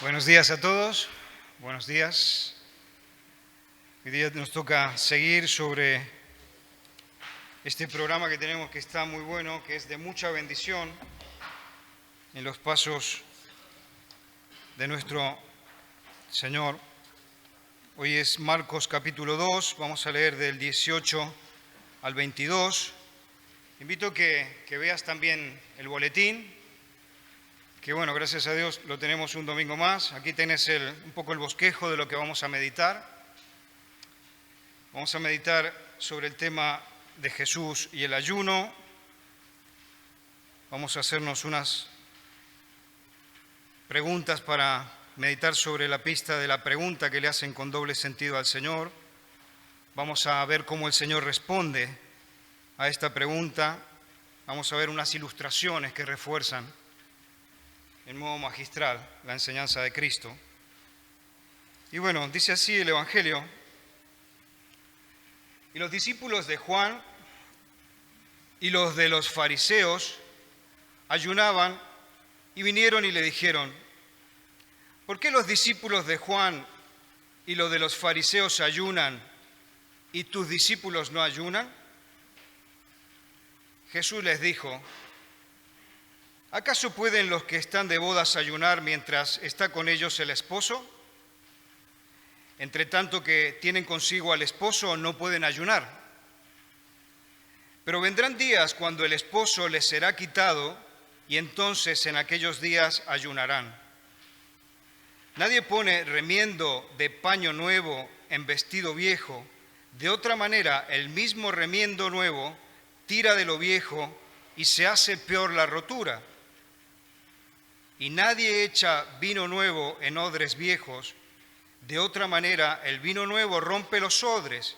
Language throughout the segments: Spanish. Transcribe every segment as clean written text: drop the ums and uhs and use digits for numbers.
Buenos días a todos, buenos días. Hoy día nos toca seguir sobre este programa que tenemos que está muy bueno, que es de mucha bendición en los pasos de nuestro Señor. Hoy es Marcos capítulo 2, vamos a leer del 18 al 22. Invito que veas también el boletín, que bueno, gracias a Dios lo tenemos un domingo más. Aquí tenés un poco el bosquejo de lo que vamos a meditar. Vamos a meditar sobre el tema de Jesús y el ayuno. Vamos a hacernos unas preguntas para meditar sobre la pista de la pregunta que le hacen con doble sentido al Señor. Vamos a ver cómo el Señor responde a esta pregunta. Vamos a ver unas ilustraciones que refuerzan en modo magistral la enseñanza de Cristo. Y bueno, dice así el Evangelio: y los discípulos de Juan y los de los fariseos ayunaban y vinieron y le dijeron: ¿por qué los discípulos de Juan y los de los fariseos ayunan y tus discípulos no ayunan? Jesús les dijo: ¿acaso pueden los que están de bodas ayunar mientras está con ellos el esposo? Entre tanto que tienen consigo al esposo, no pueden ayunar. Pero vendrán días cuando el esposo les será quitado, y entonces en aquellos días ayunarán. Nadie pone remiendo de paño nuevo en vestido viejo. De otra manera, el mismo remiendo nuevo tira de lo viejo y se hace peor la rotura. Y nadie echa vino nuevo en odres viejos. De otra manera, el vino nuevo rompe los odres,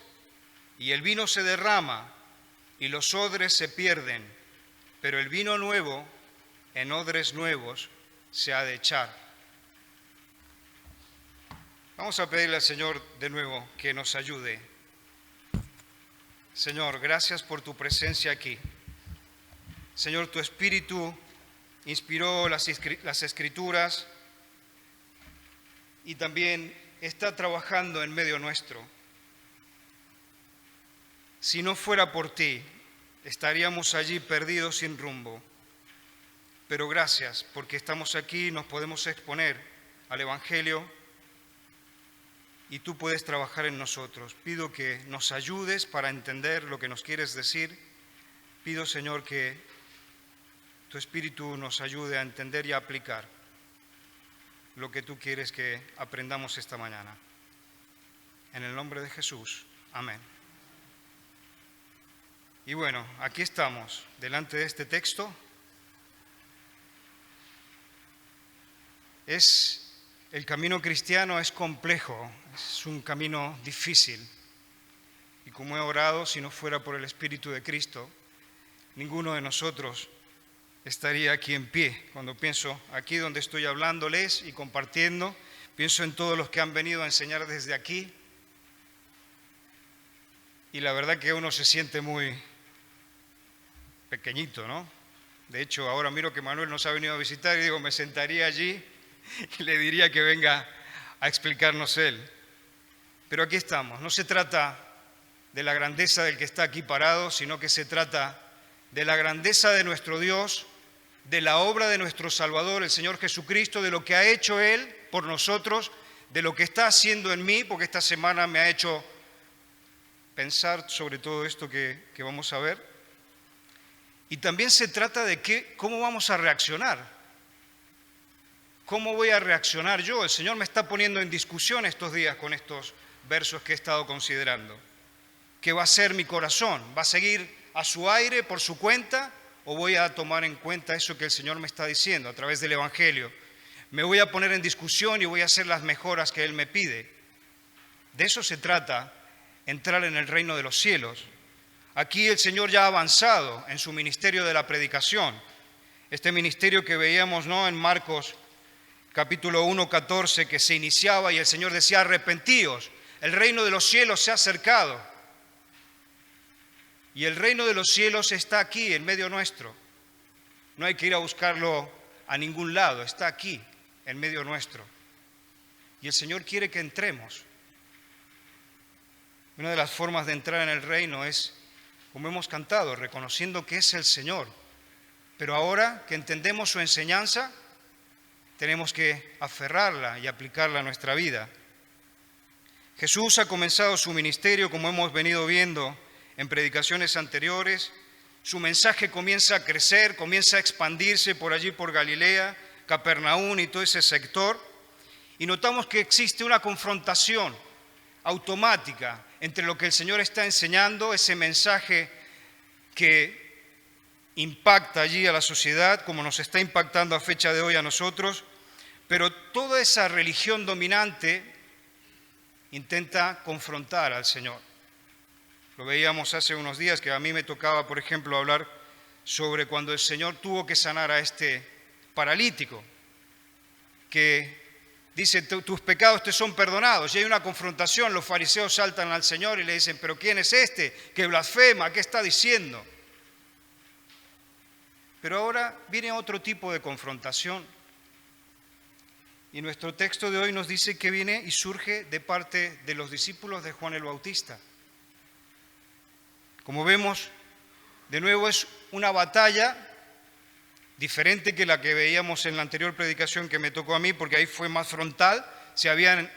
y el vino se derrama, y los odres se pierden. Pero el vino nuevo en odres nuevos se ha de echar. Vamos a pedirle al Señor de nuevo que nos ayude. Señor, gracias por tu presencia aquí. Señor, tu Espíritu inspiró las Escrituras y también está trabajando en medio nuestro. Si no fuera por ti, estaríamos allí perdidos sin rumbo. Pero gracias, porque estamos aquí y nos podemos exponer al Evangelio y tú puedes trabajar en nosotros. Pido que nos ayudes para entender lo que nos quieres decir. Pido, Señor, que tu Espíritu nos ayude a entender y a aplicar lo que tú quieres que aprendamos esta mañana. En el nombre de Jesús, amén. Y bueno, aquí estamos, delante de este texto. El camino cristiano es complejo, es un camino difícil. Y como he orado, si no fuera por el Espíritu de Cristo, ninguno de nosotros estaría aquí en pie. Cuando pienso aquí donde estoy hablándoles y compartiendo, pienso en todos los que han venido a enseñar desde aquí. Y la verdad que uno se siente muy pequeñito, ¿no? De hecho, ahora miro que Manuel nos ha venido a visitar y digo, me sentaría allí y le diría que venga a explicarnos él. Pero aquí estamos. No se trata de la grandeza del que está aquí parado, sino que se trata de la grandeza de nuestro Dios, de la obra de nuestro Salvador, el Señor Jesucristo, de lo que ha hecho Él por nosotros, de lo que está haciendo en mí, porque esta semana me ha hecho pensar sobre todo esto que vamos a ver. Y también se trata de cómo vamos a reaccionar. ¿Cómo voy a reaccionar yo? El Señor me está poniendo en discusión estos días con estos versos que he estado considerando. ¿Qué va a ser mi corazón? ¿Va a seguir a su aire, por su cuenta? ¿O voy a tomar en cuenta eso que el Señor me está diciendo a través del Evangelio? ¿Me voy a poner en discusión y voy a hacer las mejoras que Él me pide? De eso se trata, entrar en el reino de los cielos. Aquí el Señor ya ha avanzado en su ministerio de la predicación. Este ministerio que veíamos, ¿no?, en Marcos capítulo 1, 14, que se iniciaba y el Señor decía: arrepentíos, el reino de los cielos se ha acercado. Y el reino de los cielos está aquí, en medio nuestro. No hay que ir a buscarlo a ningún lado, está aquí, en medio nuestro. y el Señor quiere que entremos. Una de las formas de entrar en el reino es, como hemos cantado, reconociendo que es el Señor. Pero ahora que entendemos su enseñanza, tenemos que aferrarla y aplicarla a nuestra vida. Jesús ha comenzado su ministerio, como hemos venido viendo en predicaciones anteriores. Su mensaje comienza a crecer, comienza a expandirse por allí, por Galilea, Capernaum y todo ese sector. Y notamos que existe una confrontación automática entre lo que el Señor está enseñando, ese mensaje que impacta allí a la sociedad, como nos está impactando a fecha de hoy a nosotros, pero toda esa religión dominante intenta confrontar al Señor. Lo veíamos hace unos días, que a mí me tocaba, por ejemplo, hablar sobre cuando el Señor tuvo que sanar a este paralítico, que dice, tus pecados te son perdonados, y hay una confrontación, los fariseos saltan al Señor y le dicen, pero ¿quién es este que blasfema? ¿Qué está diciendo? Pero ahora viene otro tipo de confrontación. Y nuestro texto de hoy nos dice que viene y surge de parte de los discípulos de Juan el Bautista. Como vemos, de nuevo es una batalla diferente que la que veíamos en la anterior predicación que me tocó a mí, porque ahí fue más frontal. Se habían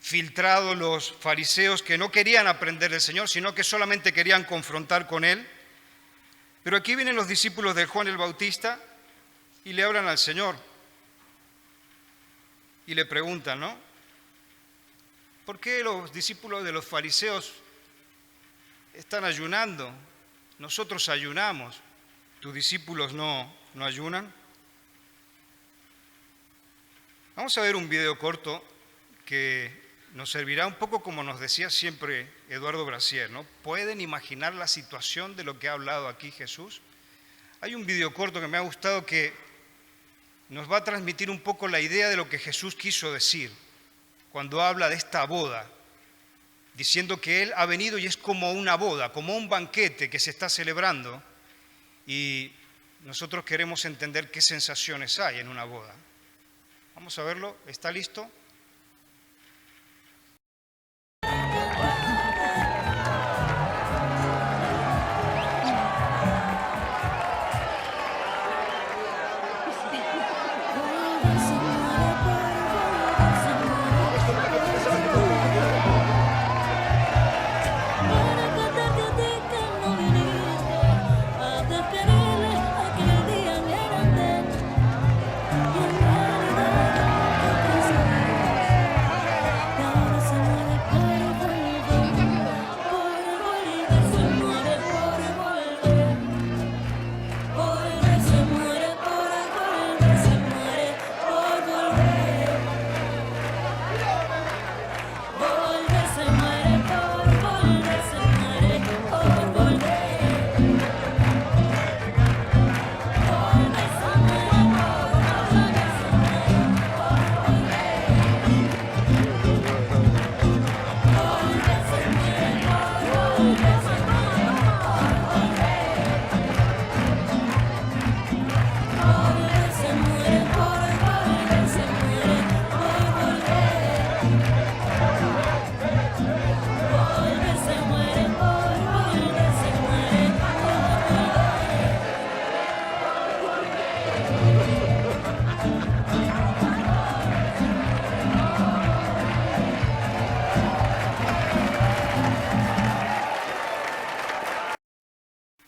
filtrado los fariseos que no querían aprender del Señor, sino que solamente querían confrontar con Él. Pero aquí vienen los discípulos de Juan el Bautista y le hablan al Señor y le preguntan, ¿no? ¿Por qué los discípulos de los fariseos están ayunando? Nosotros ayunamos, tus discípulos no ayunan. Vamos a ver un video corto que nos servirá un poco como nos decía siempre Eduardo Brasier, ¿no? ¿Pueden imaginar la situación de lo que ha hablado aquí Jesús? Hay un video corto que me ha gustado que nos va a transmitir un poco la idea de lo que Jesús quiso decir cuando habla de esta boda, diciendo que Él ha venido y es como una boda, como un banquete que se está celebrando, y nosotros queremos entender qué sensaciones hay en una boda. Vamos a verlo, ¿está listo?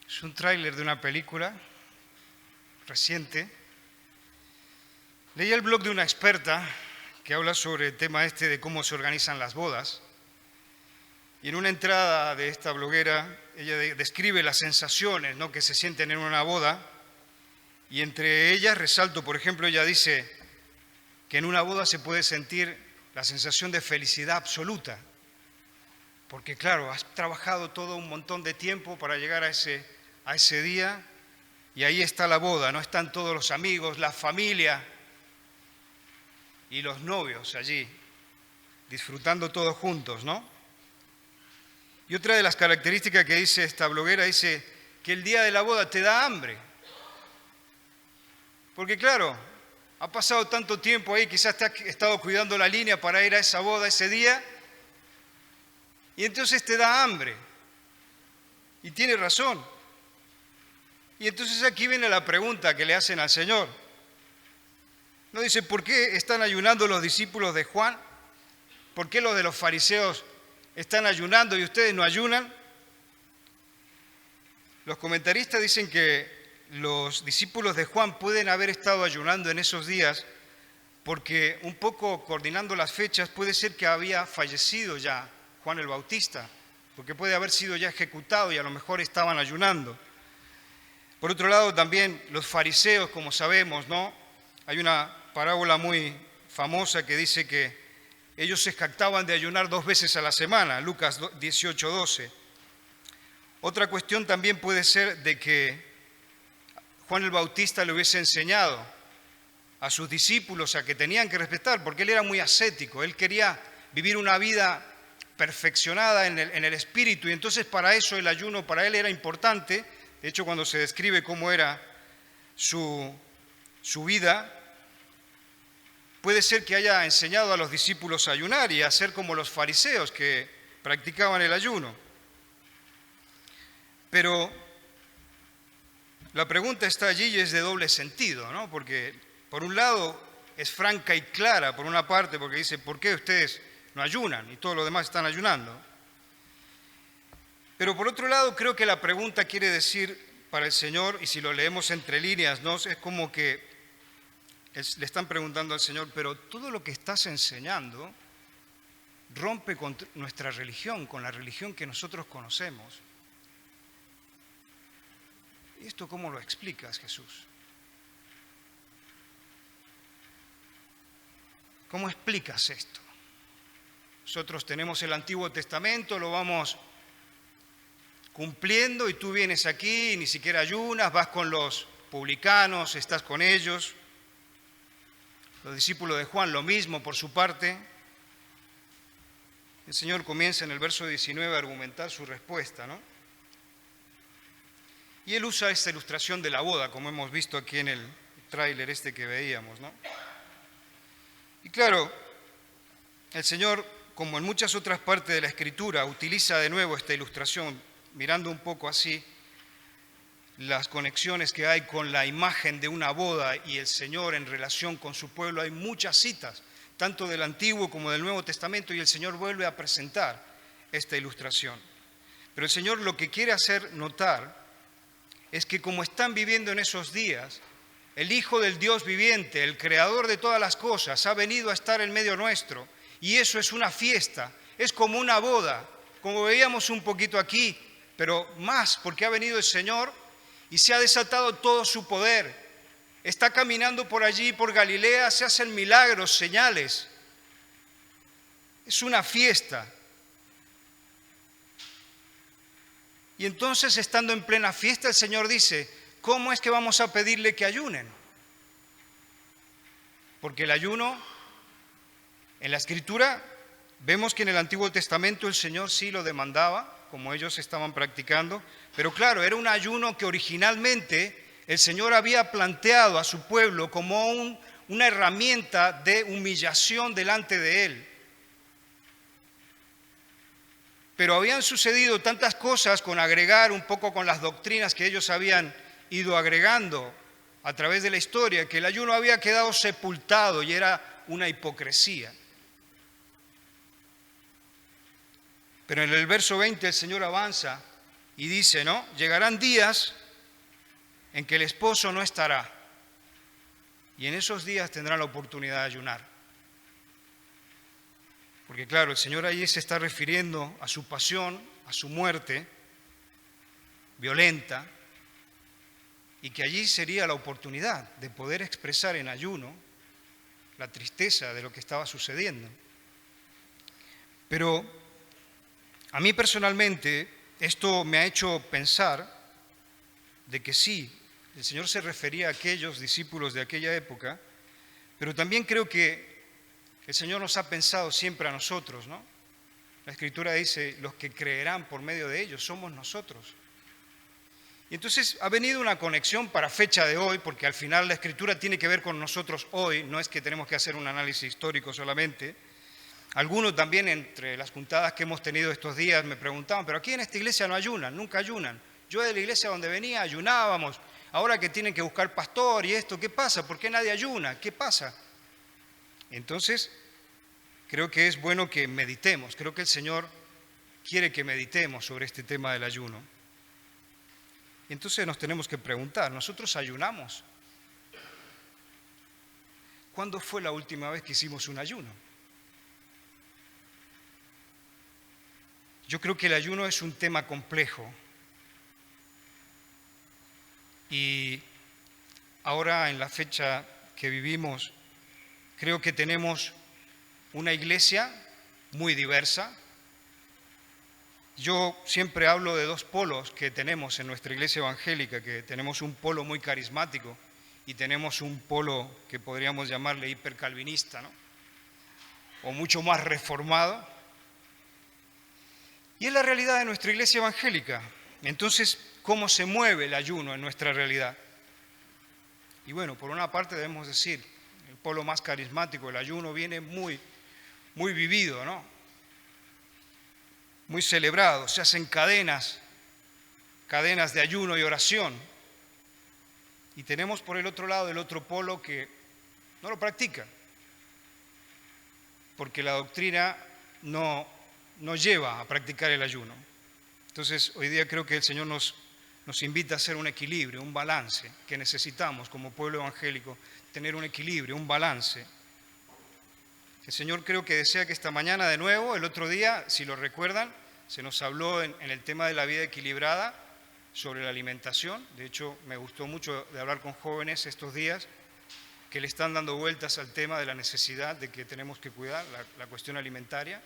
Es un tráiler de una película reciente. Leí el blog de una experta que habla sobre el tema este de cómo se organizan las bodas. Y en una entrada de esta bloguera, ella describe las sensaciones, ¿no?, que se sienten en una boda. Y entre ellas resalto, por ejemplo, ella dice que en una boda se puede sentir la sensación de felicidad absoluta. Porque claro, has trabajado todo un montón de tiempo para llegar a ese día, y ahí está la boda, ¿no? Están todos los amigos, la familia y los novios allí, disfrutando todos juntos, ¿no? Y otra de las características que dice esta bloguera, dice que el día de la boda te da hambre. Porque claro, Ha pasado tanto tiempo ahí, quizás te has estado cuidando la línea para ir a esa boda ese día, y entonces te da hambre. Y tiene razón. Y entonces aquí viene la pregunta que le hacen al Señor. No dice, ¿por qué están ayunando los discípulos de Juan? ¿Por qué los de los fariseos están ayunando y ustedes no ayunan? Los comentaristas dicen que los discípulos de Juan pueden haber estado ayunando en esos días porque, un poco coordinando las fechas, puede ser que había fallecido ya Juan el Bautista, porque puede haber sido ya ejecutado y a lo mejor estaban ayunando. Por otro lado, también los fariseos, como sabemos, ¿no? Hay una parábola muy famosa que dice que ellos se jactaban de ayunar 2 veces a la semana, Lucas 18:12. Otra cuestión también puede ser de que Juan el Bautista le hubiese enseñado a sus discípulos a que tenían que respetar, porque él era muy ascético, él quería vivir una vida perfeccionada en el espíritu, y entonces para eso el ayuno para él era importante. De hecho, cuando se describe cómo era su vida, puede ser que haya enseñado a los discípulos a ayunar y a ser como los fariseos que practicaban el ayuno. Pero la pregunta está allí y es de doble sentido, ¿no? Porque por un lado es franca y clara, por una parte, porque dice, ¿por qué ustedes no ayunan? Y todos los demás están ayunando. Pero por otro lado, creo que la pregunta quiere decir para el Señor, y si lo leemos entre líneas, ¿no? Es como que le están preguntando al Señor, pero todo lo que estás enseñando rompe con nuestra religión, con la religión que nosotros conocemos. ¿Y esto cómo lo explicas, Jesús? ¿Cómo explicas esto? Nosotros tenemos el Antiguo Testamento, lo vamos cumpliendo y tú vienes aquí y ni siquiera ayunas, vas con los publicanos, estás con ellos. Los discípulos de Juan lo mismo por su parte. El Señor comienza en el verso 19 a argumentar su respuesta, ¿no? Y Él usa esta ilustración de la boda, como hemos visto aquí en el tráiler este que veíamos, ¿no? Y claro, el Señor, como en muchas otras partes de la Escritura, utiliza de nuevo esta ilustración, mirando un poco así las conexiones que hay con la imagen de una boda y el Señor en relación con su pueblo. Hay muchas citas, tanto del Antiguo como del Nuevo Testamento, y el Señor vuelve a presentar esta ilustración. Pero el Señor lo que quiere hacer notar es que como están viviendo en esos días, el Hijo del Dios viviente, el Creador de todas las cosas, ha venido a estar en medio nuestro, y eso es una fiesta, es como una boda, como veíamos un poquito aquí, pero más porque ha venido el Señor y se ha desatado todo su poder. Está caminando por allí, por Galilea, se hacen milagros, señales. Es una fiesta. Y entonces, estando en plena fiesta, el Señor dice, ¿cómo es que vamos a pedirle que ayunen? Porque el ayuno, en la Escritura, vemos que en el Antiguo Testamento el Señor sí lo demandaba, como ellos estaban practicando, pero claro, era un ayuno que originalmente el Señor había planteado a su pueblo como una herramienta de humillación delante de Él. Pero habían sucedido tantas cosas con agregar un poco con las doctrinas que ellos habían ido agregando a través de la historia, que el ayuno había quedado sepultado y era una hipocresía. Pero en el verso 20 el Señor avanza y dice, ¿no? Llegarán días en que el esposo no estará, y en esos días tendrán la oportunidad de ayunar. Porque claro, el Señor allí se está refiriendo a su pasión, a su muerte violenta, y que allí sería la oportunidad de poder expresar en ayuno la tristeza de lo que estaba sucediendo. Pero a mí personalmente esto me ha hecho pensar de que sí, el Señor se refería a aquellos discípulos de aquella época, pero también creo que el Señor nos ha pensado siempre a nosotros, ¿no? La Escritura dice, los que creerán por medio de ellos somos nosotros. Y entonces ha venido una conexión para fecha de hoy, porque al final la Escritura tiene que ver con nosotros hoy, no es que tenemos que hacer un análisis histórico solamente. Algunos también entre las juntadas que hemos tenido estos días me preguntaban, pero aquí en esta iglesia no ayunan, nunca ayunan. Yo de la iglesia donde venía ayunábamos, ahora que tienen que buscar pastor y esto, ¿qué pasa? ¿Por qué nadie ayuna? ¿Qué pasa? Entonces, creo que es bueno que meditemos, creo que el Señor quiere que meditemos sobre este tema del ayuno. Entonces nos tenemos que preguntar, ¿nosotros ayunamos? ¿Cuándo fue la última vez que hicimos un ayuno? Yo creo que el ayuno es un tema complejo y ahora en la fecha que vivimos creo que tenemos una iglesia muy diversa. Yo siempre hablo de dos polos que tenemos en nuestra iglesia evangélica, que tenemos un polo muy carismático y tenemos un polo que podríamos llamarle hipercalvinista, ¿no? O mucho más reformado. Y es la realidad de nuestra iglesia evangélica. Entonces, ¿cómo se mueve el ayuno en nuestra realidad? Y bueno, por una parte debemos decir, el polo más carismático, el ayuno viene muy vivido, ¿no? Muy celebrado, se hacen cadenas de ayuno y oración. Y tenemos por el otro lado el otro polo que no lo practica, porque la doctrina no lleva a practicar el ayuno. Entonces, hoy día creo que el Señor nos invita a hacer un equilibrio, un balance que necesitamos como pueblo evangélico, tener un equilibrio, un balance. El Señor creo que desea que esta mañana de nuevo, el otro día, si lo recuerdan, se nos habló en el tema de la vida equilibrada sobre la alimentación. De hecho, me gustó mucho de hablar con jóvenes estos días que le están dando vueltas al tema de la necesidad de que tenemos que cuidar la cuestión alimentaria.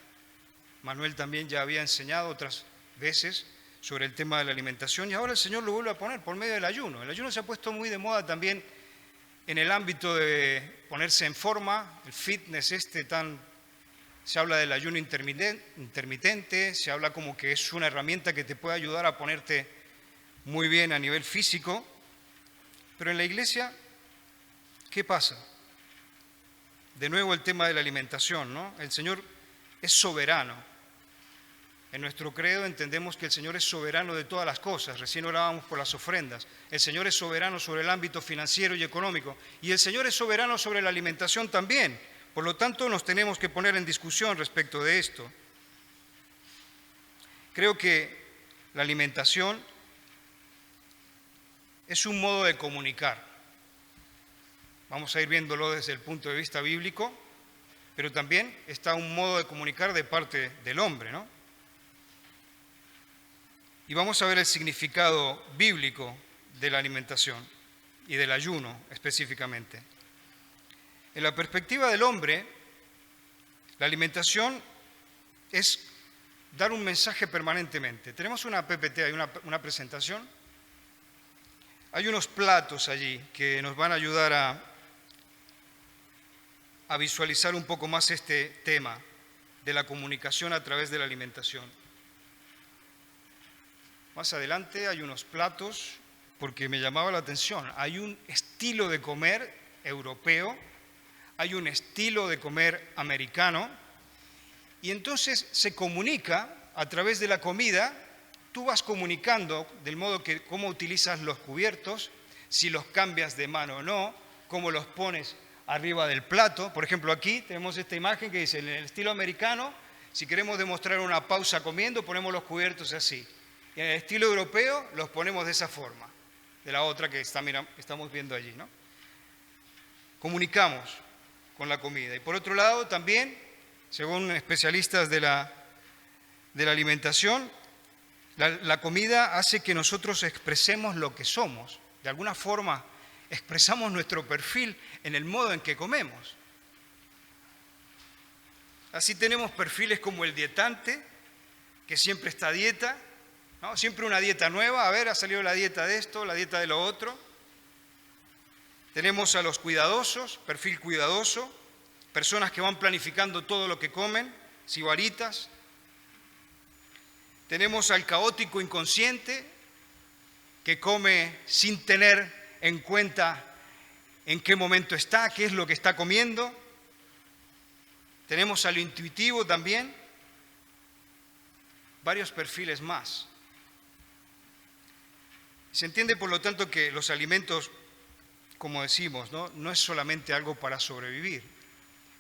Manuel también ya había enseñado otras veces sobre el tema de la alimentación y ahora el Señor lo vuelve a poner por medio del ayuno. El ayuno se ha puesto muy de moda también en el ámbito de ponerse en forma, el fitness se habla del ayuno intermitente, se habla como que es una herramienta que te puede ayudar a ponerte muy bien a nivel físico, pero en la iglesia, ¿qué pasa? De nuevo el tema de la alimentación, ¿no? El Señor es soberano. En nuestro credo entendemos que el Señor es soberano de todas las cosas. Recién orábamos por las ofrendas. El Señor es soberano sobre el ámbito financiero y económico. Y el Señor es soberano sobre la alimentación también. Por lo tanto, nos tenemos que poner en discusión respecto de esto. Creo que la alimentación es un modo de comunicar. Vamos a ir viéndolo desde el punto de vista bíblico, pero también está un modo de comunicar de parte del hombre, ¿no? Y vamos a ver el significado bíblico de la alimentación y del ayuno específicamente. En la perspectiva del hombre, la alimentación es dar un mensaje permanentemente. Tenemos una PPT, hay una presentación. Hay unos platos allí que nos van a ayudar a visualizar un poco más este tema de la comunicación a través de la alimentación. Más adelante hay unos platos, porque me llamaba la atención, hay un estilo de comer europeo, hay un estilo de comer americano, y entonces se comunica a través de la comida, tú vas comunicando del modo que cómo utilizas los cubiertos, si los cambias de mano o no, cómo los pones arriba del plato. Por ejemplo, aquí tenemos esta imagen que dice, en el estilo americano, si queremos demostrar una pausa comiendo, ponemos los cubiertos así. Y en el estilo europeo los ponemos de esa forma, de la otra que estamos viendo allí, ¿no? Comunicamos con la comida. Y por otro lado, también, según especialistas de la alimentación, la comida hace que nosotros expresemos lo que somos. De alguna forma, expresamos nuestro perfil en el modo en que comemos. Así tenemos perfiles como el dietante, que siempre está a dieta, ¿no? Siempre una dieta nueva, a ver, ha salido la dieta de esto, la dieta de lo otro. Tenemos a los cuidadosos, perfil cuidadoso, personas que van planificando todo lo que comen, sibaritas. Tenemos al caótico inconsciente, que come sin tener en cuenta en qué momento está, qué es lo que está comiendo. Tenemos a lo intuitivo también, varios perfiles más. Se entiende, por lo tanto, que los alimentos, como decimos, no es solamente algo para sobrevivir.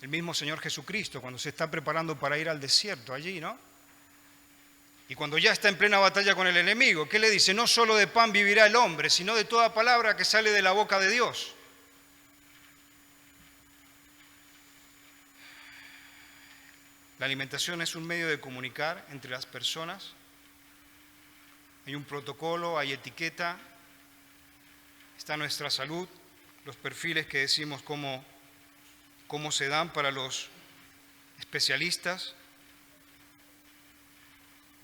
El mismo Señor Jesucristo, cuando se está preparando para ir al desierto allí, ¿no? Y cuando ya está en plena batalla con el enemigo, ¿qué le dice? No solo de pan vivirá el hombre, sino de toda palabra que sale de la boca de Dios. La alimentación es un medio de comunicar entre las personas. Hay un protocolo, hay etiqueta, está nuestra salud, los perfiles que decimos cómo se dan para los especialistas.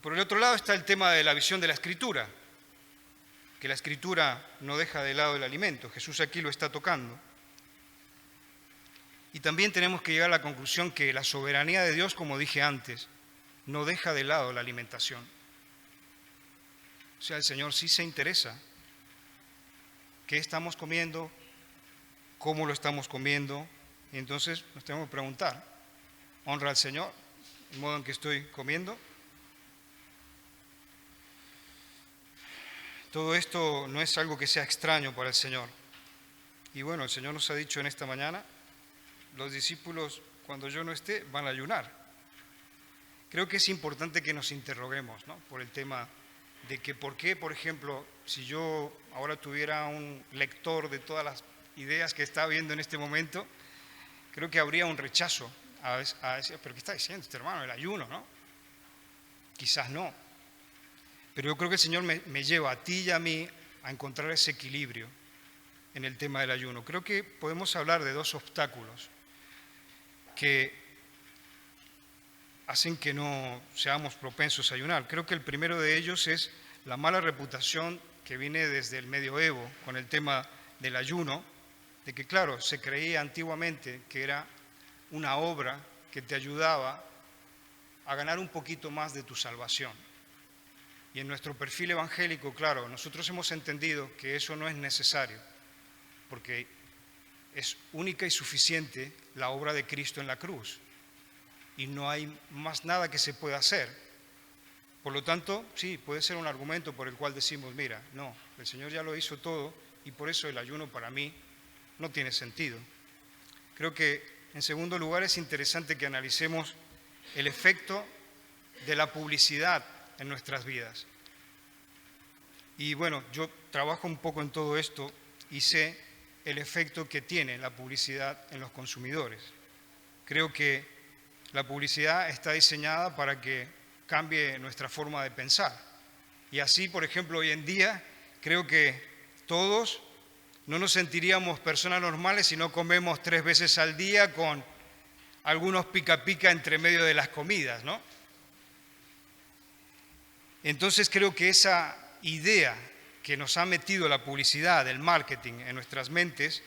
Por el otro lado está el tema de la visión de la Escritura, que la Escritura no deja de lado el alimento. Jesús aquí lo está tocando. Y también tenemos que llegar a la conclusión que la soberanía de Dios, como dije antes, no deja de lado la alimentación. O sea, el Señor sí se interesa. ¿Qué estamos comiendo? ¿Cómo lo estamos comiendo? Y entonces nos tenemos que preguntar, ¿honra al Señor el modo en que estoy comiendo? Todo esto no es algo que sea extraño para el Señor. Y bueno, el Señor nos ha dicho en esta mañana, los discípulos, cuando yo no esté, van a ayunar. Creo que es importante que nos interroguemos, ¿no?, por el tema de que por qué, por ejemplo, si yo ahora tuviera un lector de todas las ideas que está viendo en este momento, creo que habría un rechazo a decir, ¿pero qué está diciendo este hermano? El ayuno, ¿no? Quizás no. Pero yo creo que el Señor me lleva a ti y a mí a encontrar ese equilibrio en el tema del ayuno. Creo que podemos hablar de dos obstáculos que hacen que no seamos propensos a ayunar. Creo que el primero de ellos es la mala reputación que viene desde el medioevo con el tema del ayuno, de que claro, se creía antiguamente que era una obra que te ayudaba a ganar un poquito más de tu salvación. Y en nuestro perfil evangélico, claro, nosotros hemos entendido que eso no es necesario, porque es única y suficiente la obra de Cristo en la cruz y no hay más nada que se pueda hacer. Por lo tanto, sí, puede ser un argumento por el cual decimos, mira, no, el Señor ya lo hizo todo y por eso el ayuno para mí no tiene sentido. Creo que, en segundo lugar, es interesante que analicemos el efecto de la publicidad en nuestras vidas. Y bueno, yo trabajo un poco en todo esto y sé el efecto que tiene la publicidad en los consumidores. Creo que la publicidad está diseñada para que cambie nuestra forma de pensar. Y así, por ejemplo, hoy en día, creo que todos no nos sentiríamos personas normales si no comemos 3 veces al día con algunos pica pica entre medio de las comidas, ¿no? Entonces creo que esa idea que nos ha metido la publicidad, el marketing en nuestras mentes,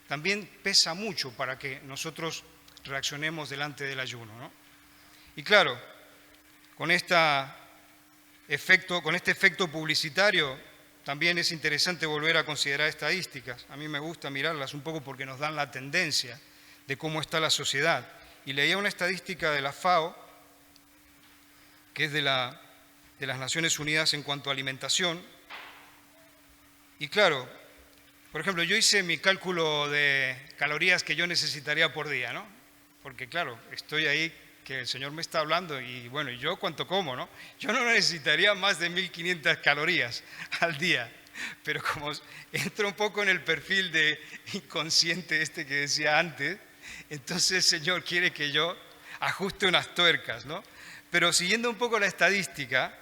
también pesa mucho para que nosotros reaccionemos delante del ayuno, ¿no? Y claro, con este efecto publicitario, también es interesante volver a considerar estadísticas. A mí me gusta mirarlas un poco porque nos dan la tendencia de cómo está la sociedad. Y leía una estadística de la FAO, que es de las Naciones Unidas en cuanto a alimentación. Y claro, por ejemplo, yo hice mi cálculo de calorías que yo necesitaría por día, ¿no? Porque claro, estoy ahí que el Señor me está hablando y bueno, ¿y yo cuánto como, no? Yo no necesitaría más de 1.500 calorías al día, pero como entro un poco en el perfil de inconsciente que decía antes, entonces el Señor quiere que yo ajuste unas tuercas, ¿no? Pero siguiendo un poco la estadística,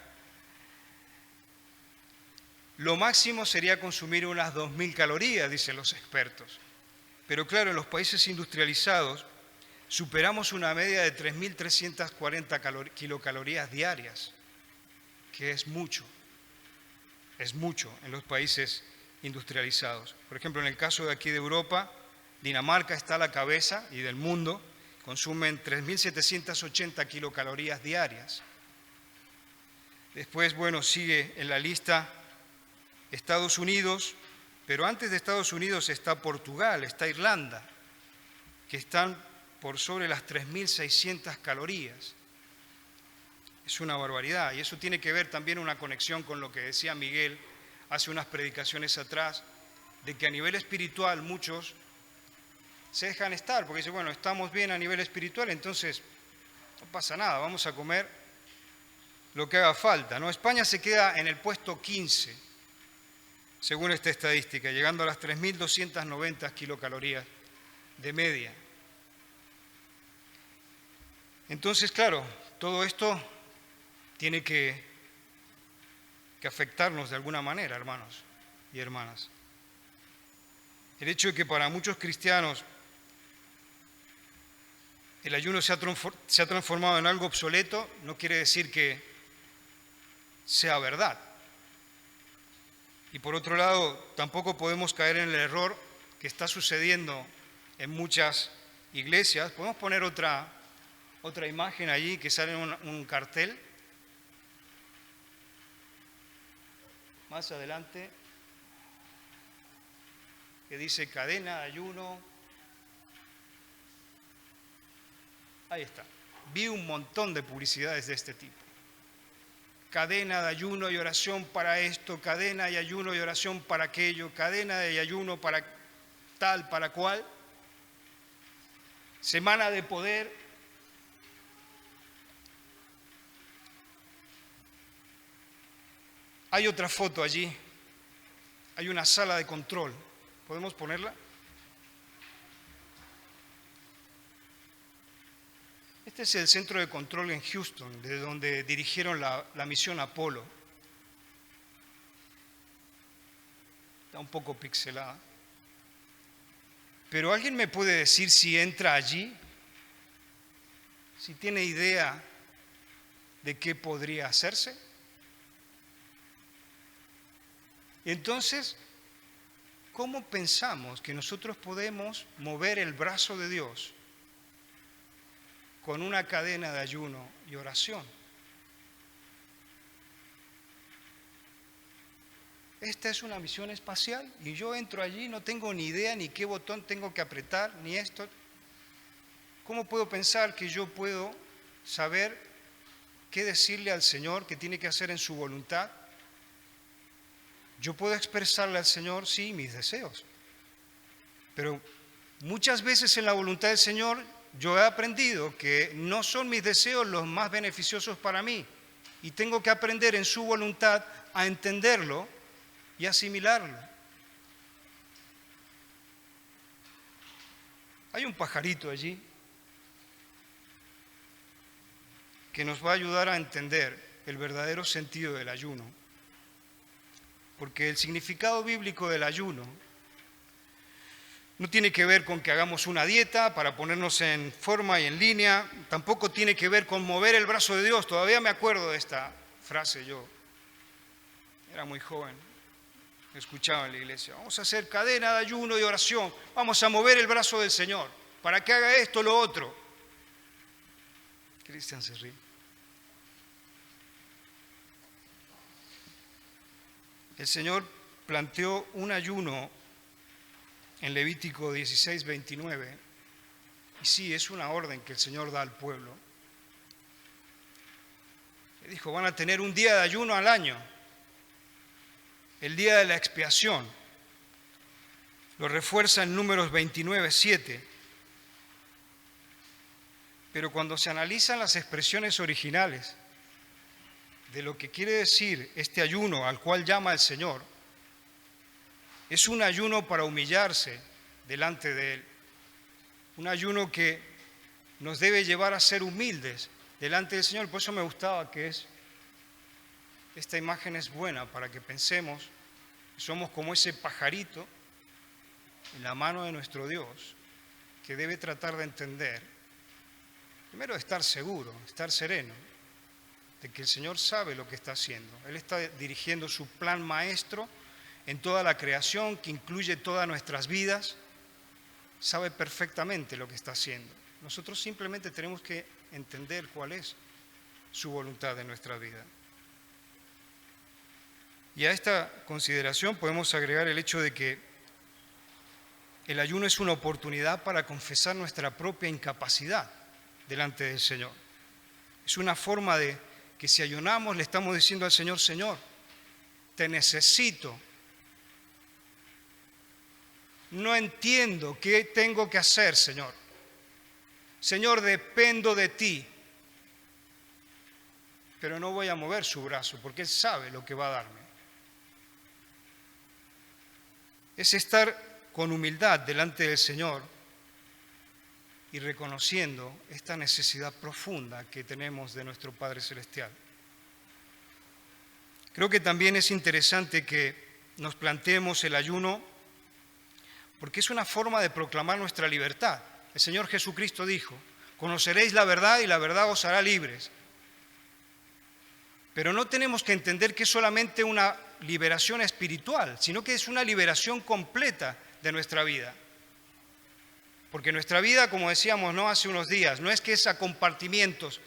lo máximo sería consumir unas 2.000 calorías, dicen los expertos. Pero claro, en los países industrializados superamos una media de 3.340 kilocalorías diarias, que es mucho en los países industrializados. Por ejemplo, en el caso de aquí de Europa, Dinamarca está a la cabeza y del mundo, consumen 3.780 kilocalorías diarias. Después, bueno, sigue en la lista Estados Unidos, pero antes de Estados Unidos está Portugal, está Irlanda, que están por sobre las 3.600 calorías. Es una barbaridad, y eso tiene que ver también una conexión con lo que decía Miguel hace unas predicaciones atrás, de que a nivel espiritual muchos se dejan estar, porque dicen, bueno, estamos bien a nivel espiritual, entonces no pasa nada, vamos a comer lo que haga falta, ¿no? España se queda en el puesto 15, según esta estadística, llegando a las 3.290 kilocalorías de media. Entonces, claro, todo esto tiene que afectarnos de alguna manera, hermanos y hermanas. El hecho de que para muchos cristianos el ayuno se ha transformado en algo obsoleto no quiere decir que sea verdad. Y por otro lado, tampoco podemos caer en el error que está sucediendo en muchas iglesias. Podemos poner otra imagen allí que sale en un cartel. Más adelante, que dice cadena de ayuno. Ahí está. Vi un montón de publicidades de este tipo. Cadena de ayuno y oración para esto, cadena y ayuno y oración para aquello, cadena de ayuno para tal, para cual. Semana de poder. Hay otra foto allí. Hay una sala de control. ¿Podemos ponerla? Este es el centro de control en Houston, de donde dirigieron la misión Apolo. Está un poco pixelada. Pero ¿alguien me puede decir si entra allí? Si tiene idea de qué podría hacerse. Entonces, ¿cómo pensamos que nosotros podemos mover el brazo de Dios con una cadena de ayuno y oración? Esta es una misión espacial y yo entro allí, no tengo ni idea ni qué botón tengo que apretar, ni esto. ¿Cómo puedo pensar que yo puedo saber qué decirle al Señor que tiene que hacer en su voluntad? Yo puedo expresarle al Señor, sí, mis deseos, pero muchas veces en la voluntad del Señor yo he aprendido que no son mis deseos los más beneficiosos para mí y tengo que aprender en su voluntad a entenderlo y asimilarlo. Hay un pajarito allí que nos va a ayudar a entender el verdadero sentido del ayuno. Porque el significado bíblico del ayuno no tiene que ver con que hagamos una dieta para ponernos en forma y en línea, tampoco tiene que ver con mover el brazo de Dios. Todavía me acuerdo de esta frase, yo era muy joven, escuchaba en la iglesia, vamos a hacer cadena de ayuno y oración, vamos a mover el brazo del Señor para que haga esto o lo otro. Cristian se ríe. El Señor planteó un ayuno en Levítico 16:29, y sí, es una orden que el Señor da al pueblo. Le dijo, van a tener un día de ayuno al año, el día de la expiación. Lo refuerza en Números 29:7. Pero cuando se analizan las expresiones originales de lo que quiere decir este ayuno al cual llama el Señor, es un ayuno para humillarse delante de Él, un ayuno que nos debe llevar a ser humildes delante del Señor. Por eso me gustaba que esta imagen es buena para que pensemos que somos como ese pajarito en la mano de nuestro Dios, que debe tratar de entender, primero estar seguro, estar sereno, de que el Señor sabe lo que está haciendo. Él está dirigiendo su plan maestro en toda la creación, que incluye todas nuestras vidas. Sabe perfectamente lo que está haciendo. Nosotros simplemente tenemos que entender cuál es su voluntad en nuestra vida. Y a esta consideración podemos agregar el hecho de que el ayuno es una oportunidad para confesar nuestra propia incapacidad delante del Señor. Es una forma de que si ayunamos le estamos diciendo al Señor, Señor, te necesito. No entiendo qué tengo que hacer, Señor. Señor, dependo de ti. Pero no voy a mover su brazo porque Él sabe lo que va a darme. Es estar con humildad delante del Señor y reconociendo esta necesidad profunda que tenemos de nuestro Padre Celestial. Creo que también es interesante que nos planteemos el ayuno porque es una forma de proclamar nuestra libertad. El Señor Jesucristo dijo, conoceréis la verdad y la verdad os hará libres. Pero no tenemos que entender que es solamente una liberación espiritual, sino que es una liberación completa de nuestra vida. Porque nuestra vida, como decíamos hace unos días, no es que es a compartimientos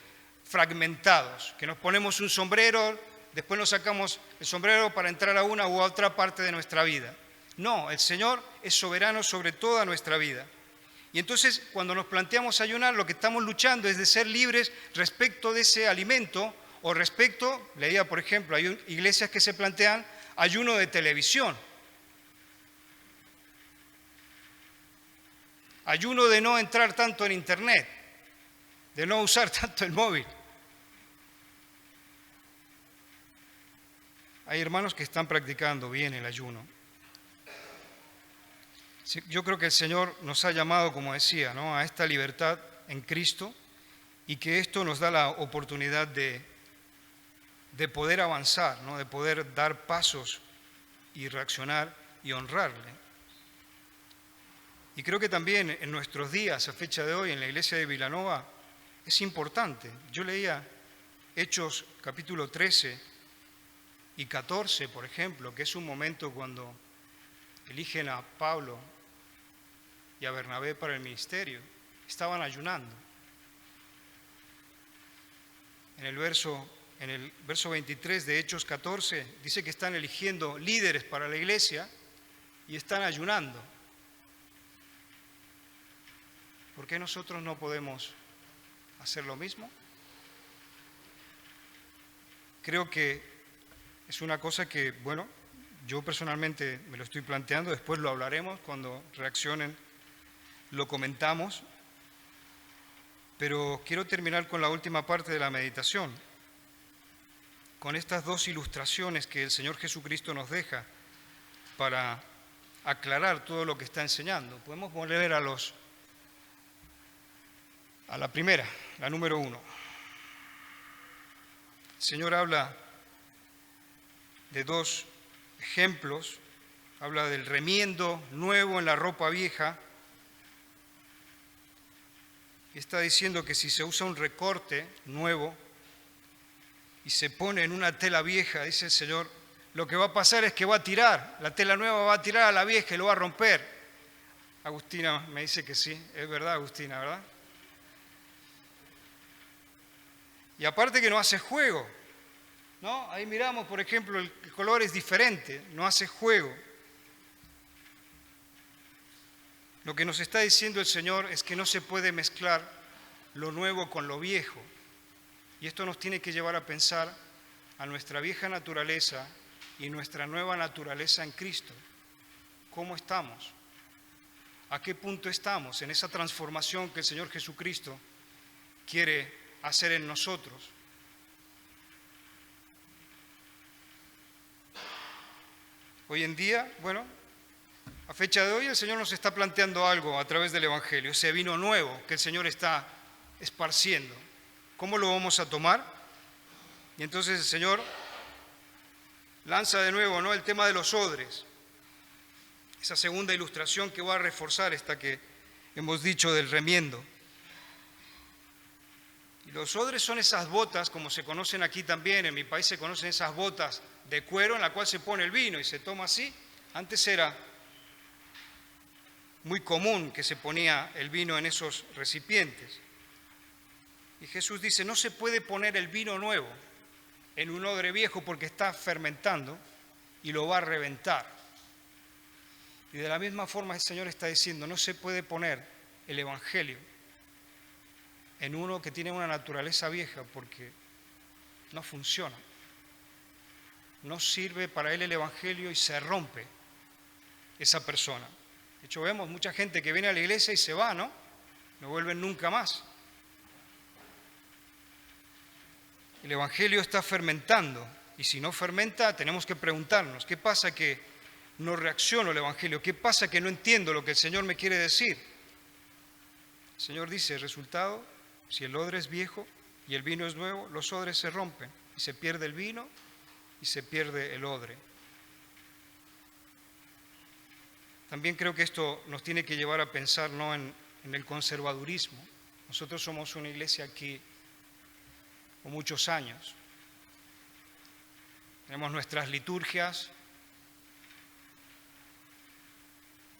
fragmentados, que nos ponemos un sombrero, después nos sacamos el sombrero para entrar a una u otra parte de nuestra vida. No, el Señor es soberano sobre toda nuestra vida. Y entonces, cuando nos planteamos ayunar, lo que estamos luchando es de ser libres respecto de ese alimento o respecto, leía por ejemplo, hay iglesias que se plantean ayuno de televisión, ayuno de no entrar tanto en internet, de no usar tanto el móvil. Hay hermanos que están practicando bien el ayuno. Yo creo que el Señor nos ha llamado, como decía, a esta libertad en Cristo y que esto nos da la oportunidad de poder avanzar, de poder dar pasos y reaccionar y honrarle. Y creo que también en nuestros días, a fecha de hoy, en la iglesia de Vilanova, es importante. Yo leía Hechos capítulo 13 y 14, por ejemplo, que es un momento cuando eligen a Pablo y a Bernabé para el ministerio. Estaban ayunando. En el verso 23 de Hechos 14 dice que están eligiendo líderes para la iglesia y están ayunando. ¿Por qué nosotros no podemos hacer lo mismo? Creo que es una cosa que, yo personalmente me lo estoy planteando, después lo hablaremos, cuando reaccionen lo comentamos, pero quiero terminar con la última parte de la meditación, con estas dos ilustraciones que el Señor Jesucristo nos deja para aclarar todo lo que está enseñando. Podemos volver a la primera, la número 1. El Señor habla de dos ejemplos, habla del remiendo nuevo en la ropa vieja, y está diciendo que si se usa un recorte nuevo y se pone en una tela vieja, dice el Señor, lo que va a pasar es que va a tirar, la tela nueva va a tirar a la vieja y lo va a romper. Agustina me dice que sí, es verdad, Agustina, ¿verdad? Y aparte que no hace juego, ¿no? Ahí miramos, por ejemplo, el color es diferente, no hace juego. Lo que nos está diciendo el Señor es que no se puede mezclar lo nuevo con lo viejo. Y esto nos tiene que llevar a pensar a nuestra vieja naturaleza y nuestra nueva naturaleza en Cristo. ¿Cómo estamos? ¿A qué punto estamos en esa transformación que el Señor Jesucristo quiere hacer en nosotros? Hoy en día, a fecha de hoy el Señor nos está planteando algo a través del Evangelio, ese vino nuevo que el Señor está esparciendo. ¿Cómo lo vamos a tomar? Y entonces el Señor lanza de nuevo, el tema de los odres, esa segunda ilustración que va a reforzar esta que hemos dicho del remiendo. Y los odres son esas botas, como se conocen aquí también, en mi país se conocen esas botas de cuero en la cual se pone el vino y se toma así. Antes era muy común que se ponía el vino en esos recipientes. Y Jesús dice, no se puede poner el vino nuevo en un odre viejo porque está fermentando, y lo va a reventar. Y de la misma forma el Señor está diciendo, no se puede poner el Evangelio en uno que tiene una naturaleza vieja porque no funciona. No sirve para él el Evangelio y se rompe esa persona. De hecho, vemos mucha gente que viene a la iglesia y se va, ¿no? No vuelven nunca más. El Evangelio está fermentando y si no fermenta tenemos que preguntarnos, ¿qué pasa que no reacciono al Evangelio? ¿Qué pasa que no entiendo lo que el Señor me quiere decir? El Señor dice, el resultado, si el odre es viejo y el vino es nuevo, los odres se rompen y se pierde el vino y se pierde el odre. También creo que esto nos tiene que llevar a pensar no en el conservadurismo. Nosotros somos una iglesia aquí con muchos años. Tenemos nuestras liturgias.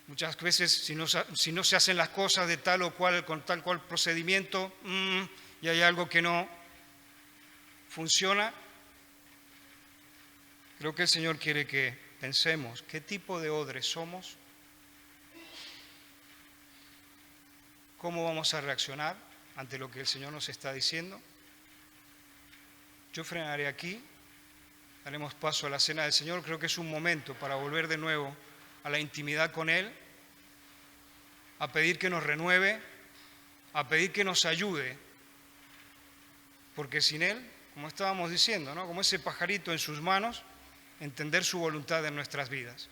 Muchas veces si no se hacen las cosas de tal o cual, con tal cual procedimiento, y hay algo que no funciona, creo que el Señor quiere que pensemos qué tipo de odres somos, cómo vamos a reaccionar ante lo que el Señor nos está diciendo. Yo frenaré aquí, daremos paso a la cena del Señor. Creo que es un momento para volver de nuevo a la intimidad con Él, a pedir que nos renueve, a pedir que nos ayude, porque sin Él, como estábamos diciendo, ¿no? Como ese pajarito en sus manos, entender su voluntad en nuestras vidas.